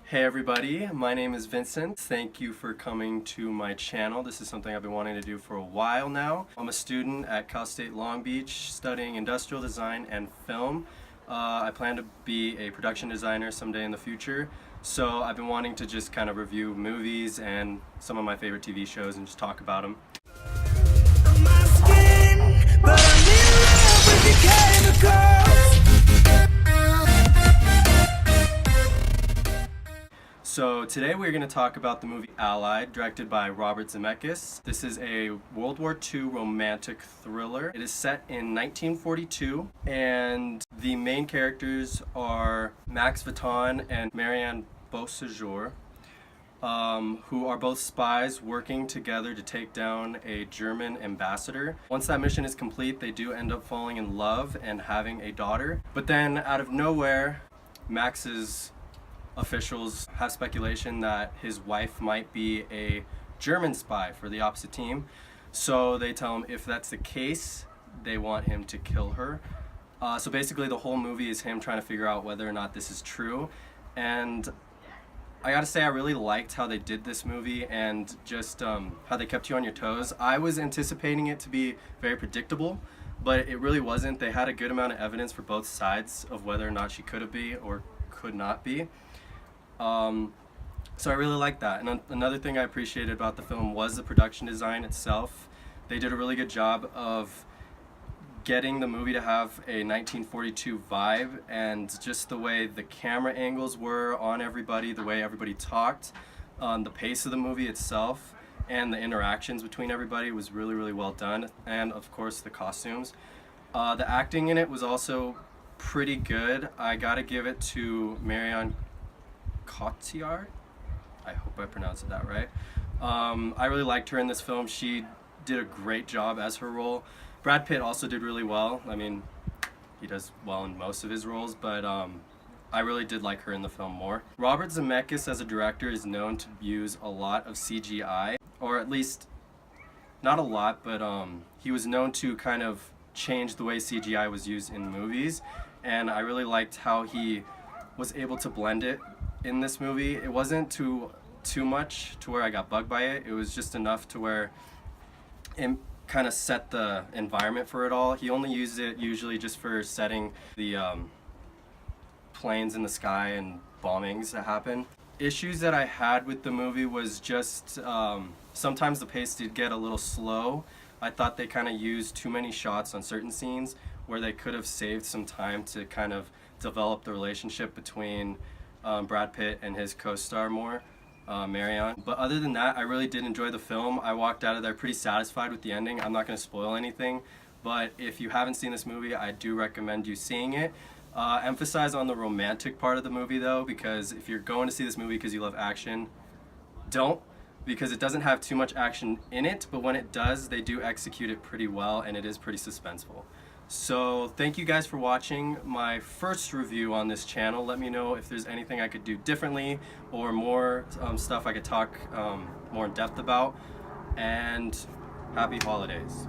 Hey everybody, my name is Vincent. Thank you for coming to my channel. This is something I've been wanting to do for a while now. I'm a student at Cal State Long Beach studying industrial design and film. I plan to be a production designer someday in the future. So I've been wanting to just kind of review movies and some of my favorite TV shows and just talk about them. So today we're going to talk about the movie Allied, directed by Robert Zemeckis. This is a World War II romantic thriller. It is set in 1942, and the main characters are Max Viton and Marianne Beausejour, who are both spies working together to take down a German ambassador. Once that mission is complete, they do end up falling in love and having a daughter. But then, out of nowhere, Max's officials have speculation that his wife might be a German spy for the opposite team. So they tell him if that's the case, they want him to kill her. So basically the whole movie is him trying to figure out whether or not this is true. And I gotta say, I really liked how they did this movie and just how they kept you on your toes. I was anticipating it to be very predictable, but it really wasn't. They had a good amount of evidence for both sides of whether or not she could have been or could not be. So I really liked that. And another thing I appreciated about the film was the production design itself. They did a really good job of getting the movie to have a 1942 vibe, and just the way the camera angles were on everybody, the way everybody talked, the pace of the movie itself, and the interactions between everybody was really, really well done. And of course the costumes. The acting in it was also pretty good. I gotta give it to Marianne Cotillard. I hope I pronounced that right. I really liked her in this film. She did a great job as her role. Brad Pitt also did really well. I mean, he does well in most of his roles, but I really did like her in the film more. Robert Zemeckis as a director is known to use a lot of CGI, or at least not a lot, but he was known to kind of change the way CGI was used in movies, and I really liked how he was able to blend it in this movie. It wasn't too much to where I got bugged by it. It was just enough to where it kind of set the environment for it all. He only used it usually just for setting the planes in the sky and bombings that happen. Issues that I had with the movie was just sometimes the pace did get a little slow. I thought they kind of used too many shots on certain scenes where they could have saved some time to kind of develop the relationship between Brad Pitt and his co-star more, Marianne. But other than that, I really did enjoy the film. I walked out of there pretty satisfied with the ending. I'm not going to spoil anything, but if you haven't seen this movie, I do recommend you seeing it. Emphasize on the romantic part of the movie though, because if you're going to see this movie because you love action, don't, because it doesn't have too much action in it, but when it does, they do execute it pretty well, and it is pretty suspenseful. So thank you guys for watching my first review on this channel. Let me know if there's anything I could do differently or more stuff I could talk more in depth about. And happy holidays.